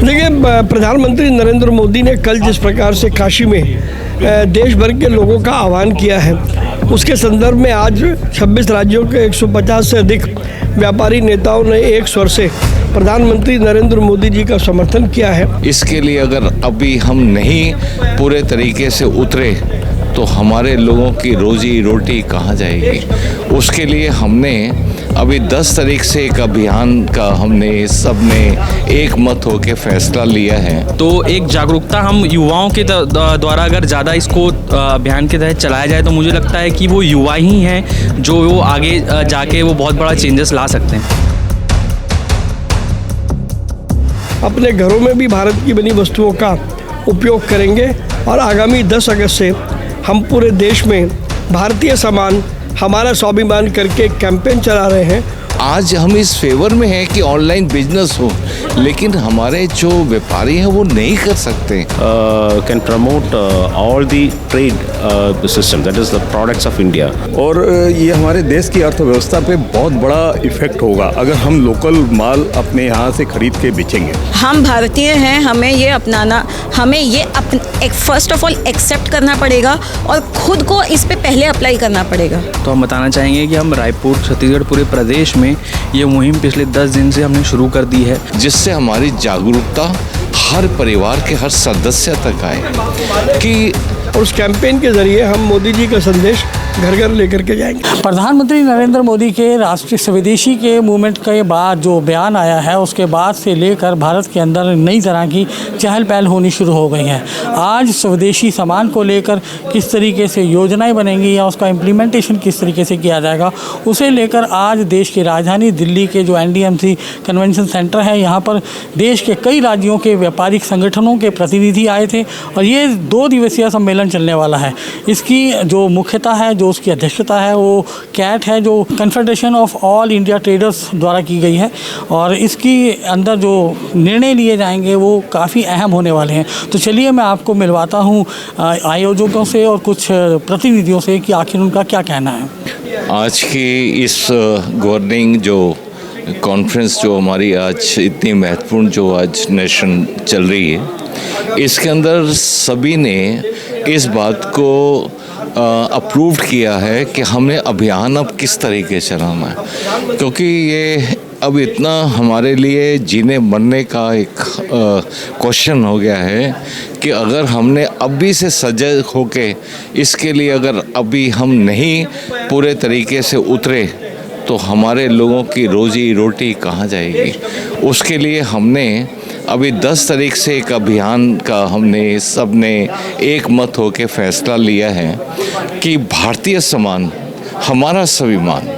देखिए, प्रधानमंत्री नरेंद्र मोदी ने कल जिस प्रकार से काशी में देश भर के लोगों का आह्वान किया है, उसके संदर्भ में आज 26 राज्यों के 150 से अधिक व्यापारी नेताओं ने एक स्वर से प्रधानमंत्री नरेंद्र मोदी जी का समर्थन किया है। इसके लिए अगर अभी हम नहीं पूरे तरीके से उतरे तो हमारे लोगों की रोजी रोटी कहाँ जाएगी। उसके लिए हमने अभी 10 तारीख से एक अभियान का हमने सबने एक मत होकर फैसला लिया है। तो एक जागरूकता हम युवाओं के द्वारा अगर ज़्यादा इसको अभियान के तहत चलाया जाए तो मुझे लगता है कि वो युवा ही हैं जो वो आगे जाके वो बहुत बड़ा चेंजेस ला सकते हैं। अपने घरों में भी भारत की बनी वस्तुओं का उपयोग करेंगे और आगामी 10 अगस्त से हम पूरे देश में भारतीय सामान हमारा स्वाभिमान करके कैंपेन चला रहे हैं। आज हम इस फेवर में हैं कि ऑनलाइन बिजनेस हो, लेकिन हमारे जो व्यापारी हैं वो नहीं कर सकते। Can promote all the trade system, that is the products of India. और ये हमारे देश की अर्थव्यवस्था पे बहुत बड़ा इफेक्ट होगा अगर हम लोकल माल अपने यहाँ से खरीद के बेचेंगे। हम भारतीय हैं, हमें ये अपनाना, हमें ये फर्स्ट ऑफ ऑल एक्सेप्ट करना पड़ेगा और खुद को इस पे पहले अप्लाई करना पड़ेगा। तो हम बताना चाहेंगे कि हम रायपुर, छत्तीसगढ़, पूरे प्रदेश में ये मुहिम पिछले 10 दिन से हमने शुरू कर दी है, जिससे हमारी जागरूकता हर परिवार के हर सदस्य तक आए कि और उस कैंपेन के जरिए हम मोदी जी का संदेश घर घर लेकर के जाएंगे। प्रधानमंत्री नरेंद्र मोदी के राष्ट्रीय स्वदेशी के मूवमेंट के बाद जो बयान आया है, उसके बाद से लेकर भारत के अंदर नई तरह की चहल पहल होनी शुरू हो गई है। आज स्वदेशी सामान को लेकर किस तरीके से योजनाएं बनेंगी या उसका इम्प्लीमेंटेशन किस तरीके से किया जाएगा, उसे लेकर आज देश की राजधानी दिल्ली के जो NDMC कन्वेंशन सेंटर है, यहाँ पर देश के कई राज्यों के व्यापारिक संगठनों के प्रतिनिधि आए थे और ये 2 दिवसीय सम्मेलन चलने वाला है। इसकी जो मुख्यता है, जो उसकी अध्यक्षता है, वो कैट है, जो confederation of all India traders द्वारा की गई है और इसकी अंदर जो निर्णय लिए जाएंगे वो काफ़ी अहम होने वाले हैं। तो चलिए मैं आपको मिलवाता हूँ आयोजकों से और कुछ प्रतिनिधियों से कि आखिर उनका क्या कहना है। आज की इस गवर्निंग जो कॉन्फ्रेंस जो हमारी आज इतनी महत्वपूर्ण जो आज नेशन चल रही है, इसके अंदर सभी ने इस बात को अप्रूव्ड किया है कि हमें अभियान अब किस तरीके से चलाना है, क्योंकि ये अब इतना हमारे लिए जीने मरने का एक क्वेश्चन हो गया है कि अगर हमने अभी से सजग होके इसके लिए अगर अभी हम नहीं पूरे तरीके से उतरे तो हमारे लोगों की रोजी रोटी कहाँ जाएगी। उसके लिए हमने अभी 10 तारीख से एक अभियान का हमने सबने एक मत होकर फैसला लिया है कि भारतीय सामान हमारा स्वाभिमान।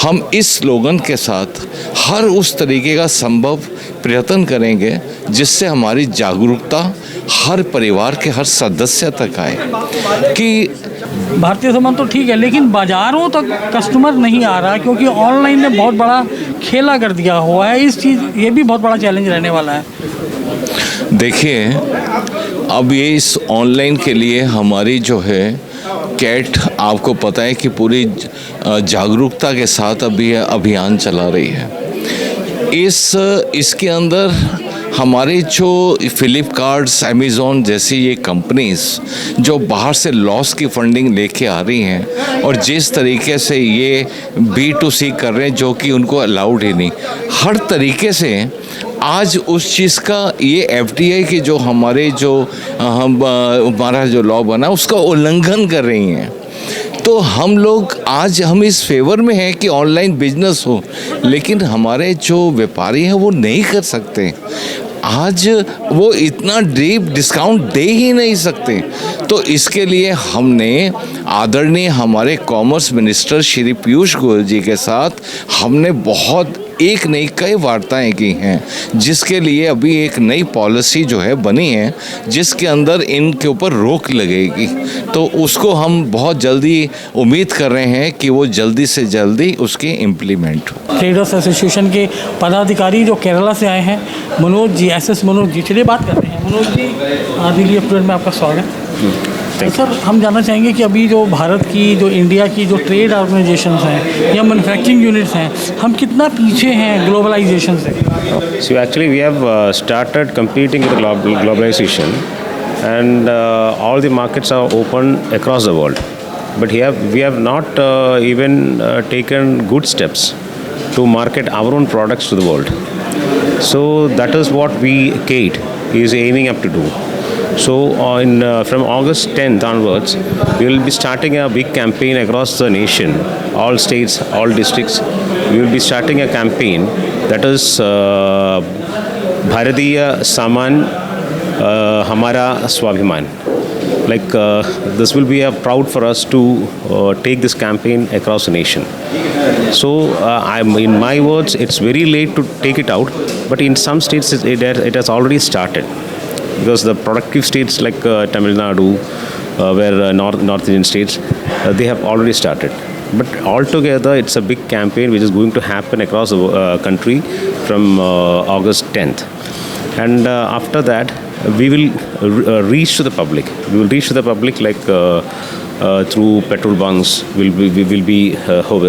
हम इस स्लोगन के साथ हर उस तरीके का संभव प्रयत्न करेंगे जिससे हमारी जागरूकता हर परिवार के हर सदस्य तक आए कि भारतीय सामान तो ठीक है, लेकिन बाज़ारों तक कस्टमर नहीं आ रहा क्योंकि ऑनलाइन ने बहुत बड़ा खेला कर दिया हुआ है। इस चीज़ ये भी बहुत बड़ा चैलेंज रहने वाला है। देखिए, अब ये इस ऑनलाइन के लिए हमारी जो है कैट, आपको पता है कि पूरी जागरूकता के साथ अभी अभियान चला रही है। इसके अंदर हमारे जो फ्लिपकार्ट्स, अमेज़ॉन जैसी ये कंपनीज़ जो बाहर से लॉस की फंडिंग लेके आ रही हैं और जिस तरीके से ये B2C कर रहे हैं जो कि उनको अलाउड ही नहीं, हर तरीके से आज उस चीज़ का ये FDI की जो हमारे जो हमारा जो लॉ बना उसका उल्लंघन कर रही हैं। तो हम लोग आज हम इस फेवर में हैं कि ऑनलाइन बिजनेस हो, लेकिन हमारे जो व्यापारी हैं वो नहीं कर सकते। आज वो इतना डीप डिस्काउंट दे ही नहीं सकते। तो इसके लिए हमने आदरणीय हमारे कॉमर्स मिनिस्टर श्री पीयूष गोयल जी के साथ हमने बहुत एक नई कई वार्ताएं की हैं, जिसके लिए अभी एक नई पॉलिसी जो है बनी है जिसके अंदर इनके ऊपर रोक लगेगी। तो उसको हम बहुत जल्दी उम्मीद कर रहे हैं कि वो जल्दी से जल्दी उसकी इम्प्लीमेंट हो। ट्रेडर्स एसोसिएशन के पदाधिकारी जो केरला से आए हैं, मनोज जी, SS मनोज जी, चलिए बात करते हैं। मनोज जी, दिल्ली अपडेट में आपका स्वागत। सर हम जानना चाहेंगे कि अभी जो भारत की जो इंडिया की जो ट्रेड ऑर्गेनाइजेशंस हैं या मैन्युफैक्चरिंग यूनिट्स हैं, हम कितना पीछे हैं ग्लोबलाइजेशन से? So actually we have started competing with globalization, and all the markets are open across the world. But here we have not even taken good steps to market our own products to the world. So that is what KATE is aiming up to do. So from August 10th onwards, we will be starting a big campaign across the nation, all states, all districts. We will be starting a campaign that is Bharatiya Saman Hamara Swabhiman. Like this will be a proud for us to take this campaign across the nation. So in my words, it's very late to take it out, but in some states it has already started. Because the productive states like Tamil Nadu, where North Indian states, they have already started. But altogether, it's a big campaign which is going to happen across the country from August 10th. And after that, we will reach to the public. We will reach to the public like through petrol bunks. We will be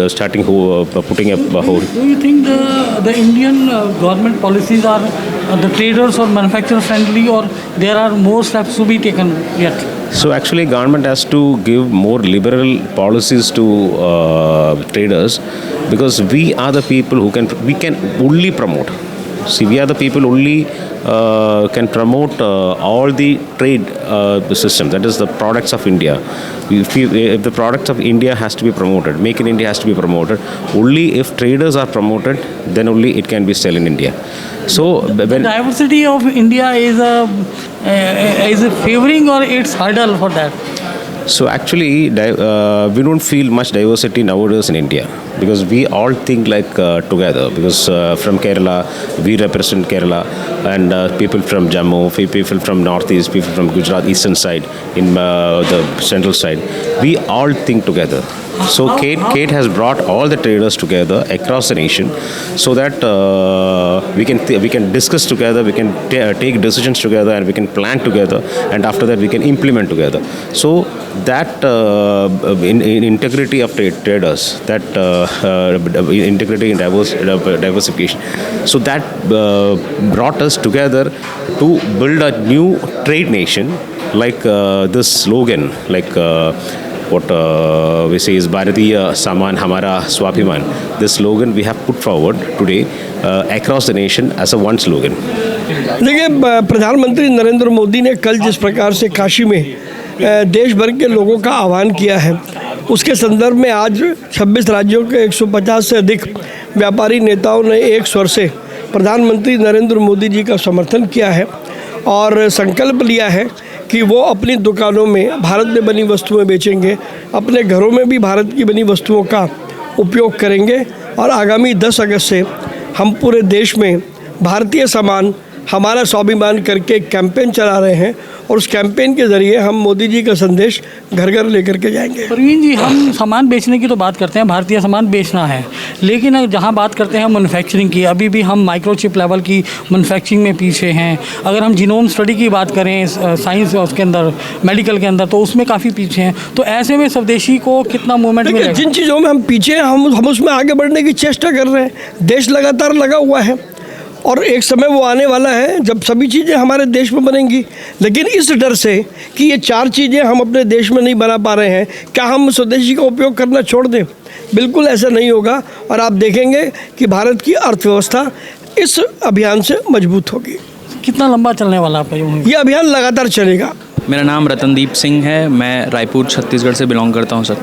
starting putting up a whole. Do you think the Indian government policies are the traders or manufacturer friendly, or there are more steps to be taken yet? So actually government has to give more liberal policies to traders, because we are the people who we can only promote. See, we are the people only can promote all the trade system, that is the products of India. If the products of India has to be promoted, Make in India has to be promoted. Only if traders are promoted, then only it can be sold in India. So The diversity of India is a favoring or it's hurdle for that? So actually, we don't feel much diversity nowadays in India, because we all think like together. Because from Kerala, we represent Kerala, and people from Jammu, people from Northeast, people from Gujarat, eastern side, in the central side, we all think together. So KATE has brought all the traders together across the nation, so that we can discuss together, we can take decisions together, and we can plan together, and after that we can implement together. So that in integrity of traders, that integrity and diversification, so that brought us together to build a new trade nation, like this slogan, like what we say is Bharatiya Saman Hamara Swabhiman. This slogan we have put forward today across the nation as a one slogan. देखिए, प्रधानमंत्री नरेंद्र मोदी ने कल जिस प्रकार से काशी में देश भर के लोगों का आह्वान किया है, उसके संदर्भ में आज 26 राज्यों के 150 से अधिक व्यापारी नेताओं ने एक स्वर से प्रधानमंत्री नरेंद्र मोदी जी का समर्थन किया है और संकल्प लिया है कि वो अपनी दुकानों में भारत में बनी वस्तुएं बेचेंगे, अपने घरों में भी भारत की बनी वस्तुओं का उपयोग करेंगे। और आगामी 10 अगस्त से हम पूरे देश में भारतीय सामान हमारा स्वाभिमान करके एक कैंपेन चला रहे हैं, और उस कैंपेन के ज़रिए हम मोदी जी का संदेश घर घर लेकर के जाएंगे। प्रवीण जी, हम सामान बेचने की तो बात करते हैं, भारतीय सामान बेचना है, लेकिन जहां बात करते हैं मैन्युफैक्चरिंग की, अभी भी हम माइक्रोचिप लेवल की मैन्युफैक्चरिंग में पीछे हैं। अगर हम जीनोम स्टडी की बात करें साइंस उसके अंदर, मेडिकल के अंदर, तो उसमें काफ़ी पीछे हैं। तो ऐसे में स्वदेशी को कितना मूवमेंट मिलेगा? जिन चीज़ों में हम पीछे हैं, हम उसमें आगे बढ़ने की चेष्टा कर रहे हैं। देश लगातार लगा हुआ है और एक समय वो आने वाला है जब सभी चीज़ें हमारे देश में बनेंगी। लेकिन इस डर से कि ये 4 चीज़ें हम अपने देश में नहीं बना पा रहे हैं, क्या हम स्वदेशी का उपयोग करना छोड़ दें? बिल्कुल ऐसा नहीं होगा, और आप देखेंगे कि भारत की अर्थव्यवस्था इस अभियान से मजबूत होगी। कितना लंबा चलने वाला आपका ये अभियान लगातार चलेगा। मेरा नाम रतनदीप सिंह है, मैं रायपुर छत्तीसगढ़ से बिलोंग करता हूँ सर।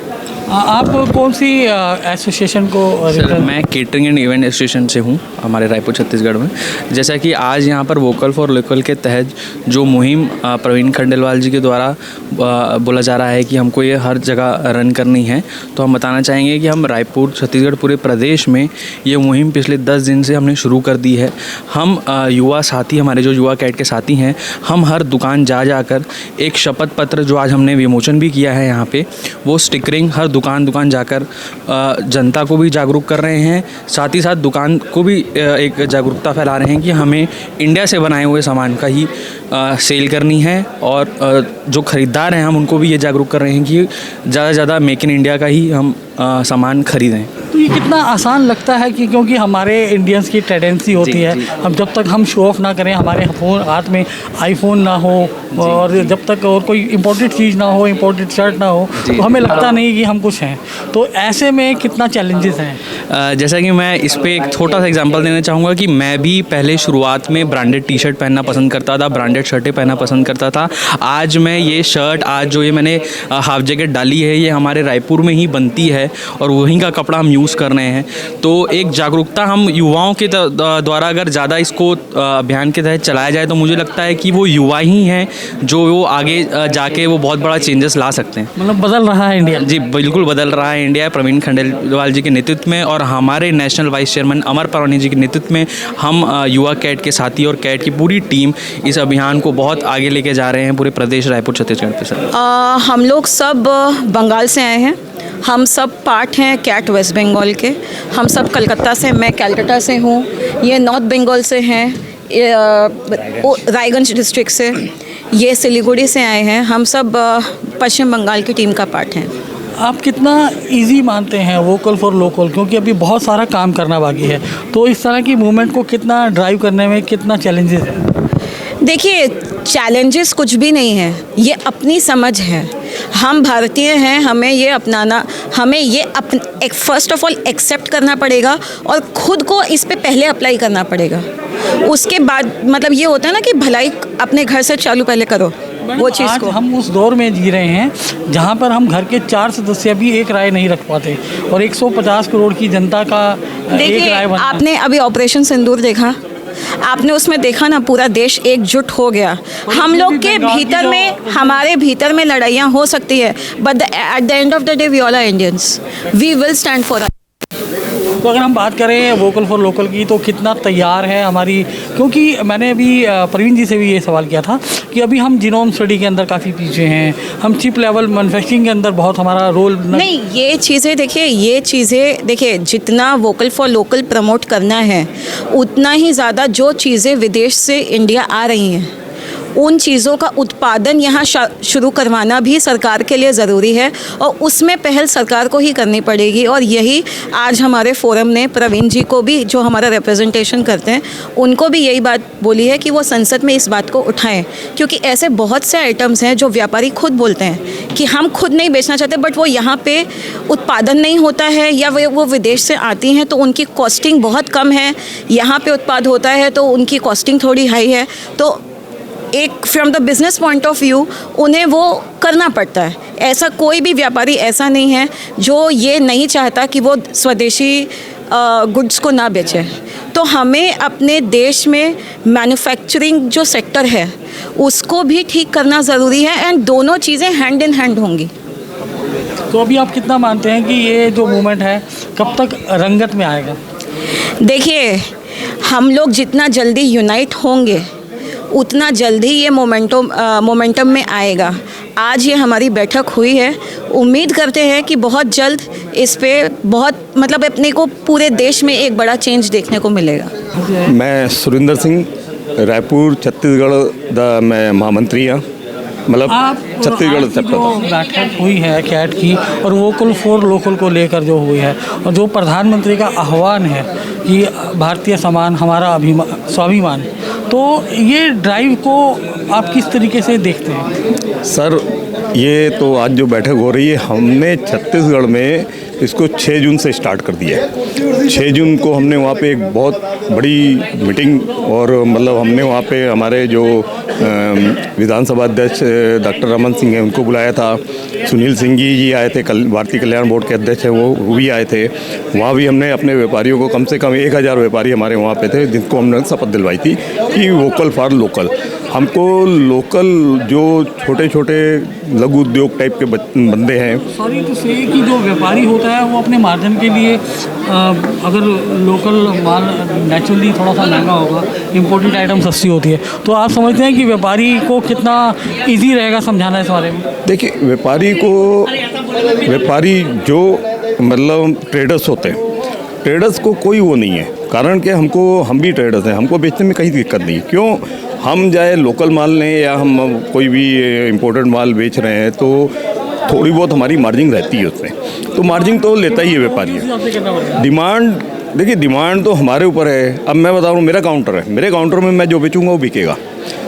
आप कौन सी एसोसिएशन को? सर मैं केटरिंग एंड इवेंट एसोसिएशन से हूँ हमारे रायपुर छत्तीसगढ़ में। जैसा कि आज यहाँ पर वोकल फॉर लोकल के तहत जो मुहिम प्रवीण खंडेलवाल जी के द्वारा बोला जा रहा है कि हमको ये हर जगह रन करनी है, तो हम बताना चाहेंगे कि हम रायपुर छत्तीसगढ़ पूरे प्रदेश में ये मुहिम पिछले 10 दिन से हमने शुरू कर दी है। हम युवा साथी, हमारे जो युवा कैट के साथी हैं, हम हर दुकान जा कर एक शपथ पत्र जो आज हमने विमोचन भी किया है यहाँ पे, वो स्टिकरिंग हर दुकान दुकान जाकर जनता को भी जागरूक कर रहे हैं, साथ ही साथ दुकान को भी एक जागरूकता फैला रहे हैं कि हमें इंडिया से बनाए हुए सामान का ही सेल करनी है। और जो ख़रीदार हैं हम उनको भी ये जागरूक कर रहे हैं कि ज़्यादा से ज़्यादा मेक इन इंडिया का ही हम सामान खरीदें। तो ये कितना आसान लगता है कि क्योंकि हमारे इंडियंस की टेंडेंसी होती है, हम जब तक हम शो ऑफ ना करें, हमारे फ़ोन हाथ में आईफोन ना हो और जब तक और कोई इम्पोर्टेड चीज़ ना हो, इम्पोर्टेड शर्ट ना हो, तो हमें लगता नहीं कि हम कुछ हैं। तो ऐसे में कितना चैलेंजेस हैं? जैसा कि मैं इस पे एक छोटा सा एग्जांपल देना चाहूँगा कि मैं भी पहले शुरुआत में ब्रांडेड टी शर्ट पहनना पसंद करता था, ब्रांडेड शर्टें पहनना पसंद करता था। आज मैं ये शर्ट, आज जो ये मैंने हाफ जैकेट डाली है, ये हमारे रायपुर में ही बनती है और वहीं का कपड़ा हम यूज़ कर रहे हैं। तो एक जागरूकता हम युवाओं के द्वारा अगर ज़्यादा इसको अभियान के तहत चलाया जाए तो मुझे लगता है कि वो युवा ही हैं जो वो आगे जाके वो बहुत बड़ा चेंजेस ला सकते हैं। मतलब बदल रहा है इंडिया। जी बिल्कुल बदल रहा है इंडिया, प्रवीण खंडेलवाल जी के नेतृत्व में और हमारे नेशनल वाइस चेयरमैन अमर परवानी जी के नेतृत्व में हम युवा कैट के साथी और कैट की पूरी टीम इस अभियान को बहुत आगे लेके जा रहे हैं पूरे प्रदेश रायपुर छत्तीसगढ़ पे। सर हम लोग सब बंगाल से आए हैं, हम सब पार्ट हैं कैट वेस्ट बंगाल के। हम सब कलकत्ता से, मैं कैलकाटा से हूँ, ये नॉर्थ बंगाल से हैं, रायगंज डिस्ट्रिक्ट से, ये सिलीगुड़ी से आए हैं। हम सब पश्चिम बंगाल की टीम का पार्ट हैं। आप कितना इजी मानते हैं वोकल फॉर लोकल, क्योंकि अभी बहुत सारा काम करना बाकी है, तो इस तरह की मूवमेंट को कितना ड्राइव करने में कितना चैलेंजेस है? देखिए, चैलेंजेस कुछ भी नहीं है, ये अपनी समझ है। हम भारतीय हैं, हमें ये अपनाना, हमें ये एक फर्स्ट ऑफ ऑल एक्सेप्ट करना पड़ेगा और ख़ुद को इस पे पहले अप्लाई करना पड़ेगा। उसके बाद मतलब ये होता है ना कि भलाई अपने घर से चालू पहले करो वो चीज़ आज को। हम उस दौर में जी रहे हैं जहाँ पर हम घर के 4 सदस्य भी एक राय नहीं रख पाते और 150 करोड़ की जनता का एक राय बनना। आपने अभी ऑपरेशन सिंदूर देखा, आपने उसमें देखा ना, पूरा देश एकजुट हो गया। हम लोग के भीतर में, हमारे भीतर में लड़ाइयाँ हो सकती है, but at the end of the day we all are Indians, we will stand for. तो अगर हम बात करें वोकल फॉर लोकल की, तो कितना तैयार है हमारी, क्योंकि मैंने अभी प्रवीण जी से भी ये सवाल किया था कि अभी हम जीनोम स्टडी के अंदर काफ़ी पीछे हैं, हम चिप लेवल मैन्युफैक्चरिंग के अंदर बहुत हमारा रोल नहीं। ये चीज़ें देखिए, जितना वोकल फॉर लोकल प्रमोट करना है, उतना ही ज़्यादा जो चीज़ें विदेश से इंडिया आ रही हैं, उन चीज़ों का उत्पादन यहाँ शुरू करवाना भी सरकार के लिए ज़रूरी है और उसमें पहल सरकार को ही करनी पड़ेगी। और यही आज हमारे फोरम ने प्रवीण जी को भी, जो हमारा रिप्रेजेंटेशन करते हैं, उनको भी यही बात बोली है कि वो संसद में इस बात को उठाएं, क्योंकि ऐसे बहुत से आइटम्स हैं जो व्यापारी खुद बोलते हैं कि हम खुद नहीं बेचना चाहते, बट वो यहाँ पे उत्पादन नहीं होता है या वो विदेश से आती हैं तो उनकी कॉस्टिंग बहुत कम है, यहाँ पे उत्पाद होता है तो उनकी कॉस्टिंग थोड़ी हाई है। तो एक from the business point of view उन्हें वो करना पड़ता है। ऐसा कोई भी व्यापारी ऐसा नहीं है जो ये नहीं चाहता कि वो स्वदेशी गुड्स को ना बेचे। तो हमें अपने देश में मैन्युफैक्चरिंग जो सेक्टर है उसको भी ठीक करना ज़रूरी है एंड दोनों चीज़ें हैंड इन हैंड होंगी। तो अभी आप कितना मानते हैं कि ये जो मूवमेंट है कब तक रंगत में आएगा? देखिए, हम लोग जितना जल्दी यूनाइट होंगे उतना जल्दी ये मोमेंटम में आएगा। आज ये हमारी बैठक हुई है, उम्मीद करते हैं कि बहुत जल्द इस पे बहुत मतलब अपने को पूरे देश में एक बड़ा चेंज देखने को मिलेगा। मैं सुरिंदर सिंह, रायपुर छत्तीसगढ़ दा मैं महामंत्री हाँ, मतलब छत्तीसगढ़ जो बैठक हुई है कैट की और वोकल फॉर लोकल को लेकर जो हुई है और जो प्रधानमंत्री का आह्वान है कि भारतीय सामान हमारा स्वाभिमान, तो ये ड्राइव को आप किस तरीके से देखते हैं? सर, ये तो आज जो बैठक हो रही है, हमने छत्तीसगढ़ में इसको 6 जून से स्टार्ट कर दिया है। 6 जून को हमने वहाँ पे एक बहुत बड़ी मीटिंग और मतलब हमने वहाँ पे हमारे जो विधानसभा अध्यक्ष डॉक्टर रमन सिंह हैं उनको बुलाया था, सुनील सिंह जी आए थे, भारतीय कल्याण बोर्ड के अध्यक्ष हैं वो भी आए थे। वहाँ भी हमने अपने व्यापारियों को, कम से कम 1000 व्यापारी हमारे वहाँ पे थे जिनको हमने शपथ दिलवाई थी कि वोकल फॉर लोकल। हमको लोकल जो छोटे छोटे लघु उद्योग टाइप के बंदे हैं, सॉरी टू से कि जो व्यापारी होता है वो अपने मार्जिन के लिए अगर लोकल माल नेचुरली थोड़ा सा महंगा होगा, इम्पोर्टेड आइटम सस्ती होती है, तो आप समझते हैं कि व्यापारी को कितना इजी रहेगा समझाना इस बारे में? देखिए, व्यापारी को व्यापारी जो मतलब ट्रेडर्स होते हैं, ट्रेडर्स को कोई वो नहीं है, कारण कि हम भी ट्रेडर्स हैं, हमको बेचने में कहीं दिक्कत नहीं। क्यों हम चाहे लोकल माल लें या हम कोई भी इम्पोर्टेड माल बेच रहे हैं तो थोड़ी बहुत हमारी मार्जिन रहती है उसमें, तो मार्जिन तो लेता ही है व्यापारी। डिमांड देखिए, डिमांड तो हमारे ऊपर है। अब मैं बता रहा हूँ, मेरा काउंटर है, मेरे काउंटर में मैं जो बेचूंगा वो बिकेगा,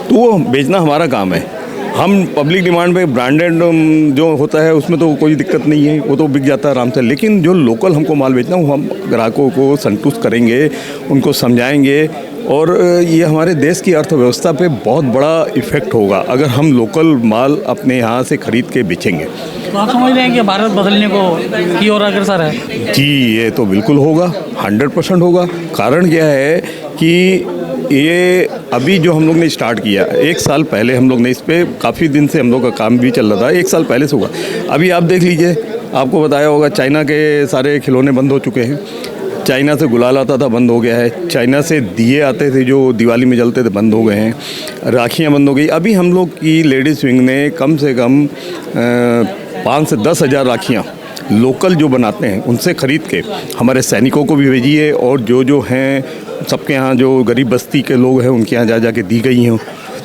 तो वो बेचना हमारा काम है। हम पब्लिक डिमांड पे ब्रांडेड जो होता है उसमें तो कोई दिक्कत नहीं है, वो तो बिक जाता है आराम से। लेकिन जो लोकल हमको माल बेचना, वो हम ग्राहकों को संतुष्ट करेंगे, उनको समझाएंगे, और ये हमारे देश की अर्थव्यवस्था पे बहुत बड़ा इफ़ेक्ट होगा अगर हम लोकल माल अपने यहाँ से खरीद के बेचेंगे। तो आप समझ रहे हैं कि भारत बदलने को की ओर अग्रसर है? जी, ये तो बिल्कुल होगा, 100% होगा। कारण क्या है कि ये अभी जो हम लोग ने स्टार्ट किया, 1 साल पहले हम लोग ने इस पर काफ़ी दिन से हम लोग का काम भी चल रहा था, 1 साल पहले से हुआ। अभी आप देख लीजिए, आपको बताया होगा चाइना के सारे खिलौने बंद हो चुके हैं, चाइना से गुलाल आता था बंद हो गया है, चाइना से दिए आते थे जो दिवाली में जलते थे बंद हो गए हैं, राखियाँ बंद हो गई। अभी हम लोग की लेडीज़ विंग ने कम से कम 5 से 10 हज़ार राखियाँ लोकल जो बनाते हैं उनसे ख़रीद के हमारे सैनिकों को भी भेजी है, और जो हैं सबके यहाँ जो गरीब बस्ती के लोग हैं उनके यहाँ जा के दी गई हैं।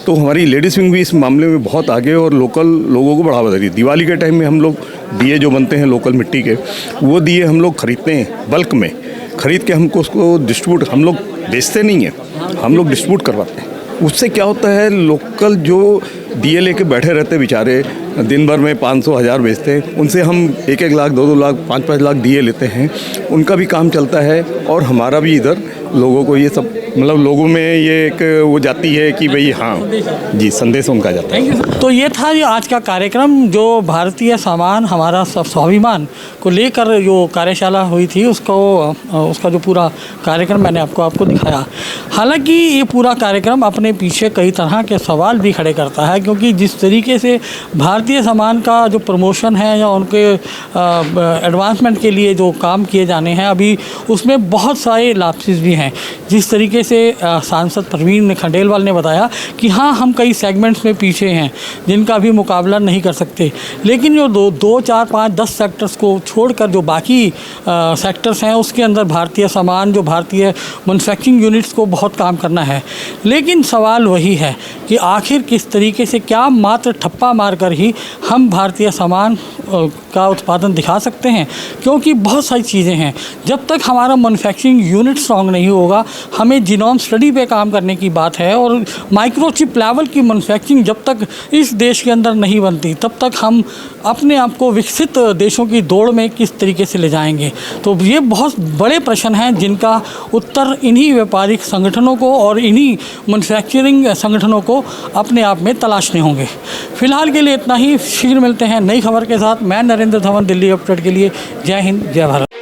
तो हमारी लेडीज़ विंग भी इस मामले में बहुत आगे और लोकल लोगों को बढ़ावा दे रही है। दिवाली के टाइम में हम लोग दिए जो बनते हैं लोकल मिट्टी के, वो दिए हम लोग ख़रीदते हैं, बल्क में ख़रीद के हमको उसको डिस्ट्रीब्यूट, हम लोग बेचते नहीं हैं, हम लोग डिस्ट्रीब्यूट करवाते हैं। उससे क्या होता है, लोकल जो दिए लेके बैठे रहते बेचारे, दिन भर में 500-1000 बेचते हैं, उनसे हम 1-1 लाख 2-2 लाख 5-5 लाख दिए लेते हैं, उनका भी काम चलता है और हमारा भी इधर लोगों को ये सब मतलब लोगों में ये एक वो जाती है कि भाई हाँ जी, संदेश उनका जाता है। तो ये था जो आज का कार्यक्रम, जो भारतीय सामान हमारा स्वाभिमान को लेकर जो कार्यशाला हुई थी, उसका जो पूरा कार्यक्रम मैंने आपको दिखाया। हालांकि ये पूरा कार्यक्रम अपने पीछे कई तरह के सवाल भी खड़े करता है, क्योंकि जिस तरीके से भारतीय सामान का जो प्रमोशन है या उनके एडवांसमेंट के लिए जो काम किए जाने हैं अभी, उसमें बहुत सारे लापसीज भी हैं। जिस तरीके से सांसद प्रवीण खंडेलवाल ने बताया कि हाँ, हम कई सेगमेंट्स में पीछे हैं जिनका भी मुकाबला नहीं कर सकते, लेकिन जो 2, 4, 5, 10 सेक्टर्स को छोड़कर जो बाकी सेक्टर्स हैं उसके अंदर भारतीय सामान, जो भारतीय मैन्युफैक्चरिंग यूनिट्स को बहुत काम करना है। लेकिन सवाल वही है कि आखिर किस तरीके से, क्या मात्र ठप्पा मारकर ही हम भारतीय सामान का उत्पादन दिखा सकते हैं? क्योंकि बहुत सारी चीज़ें हैं, जब तक हमारा मैन्युफैक्चरिंग यूनिट स्ट्रॉन्ग नहीं होगा, हमें जीनोम स्टडी पे काम करने की बात है, और माइक्रोचिप लेवल की मैन्युफैक्चरिंग जब तक इस देश के अंदर नहीं बनती तब तक हम अपने आप को विकसित देशों की दौड़ में किस तरीके से ले जाएंगे। तो ये बहुत बड़े प्रश्न हैं जिनका उत्तर इन्हीं व्यापारिक संगठनों को और इन्हीं मैन्युफैक्चरिंग संगठनों को अपने आप में तलाशने होंगे। फिलहाल के लिए इतना ही, शीघ्र मिलते हैं नई खबर के साथ। मैं नरेंद्र धवन, दिल्ली अपडेट के लिए। जय हिंद, जय भारत।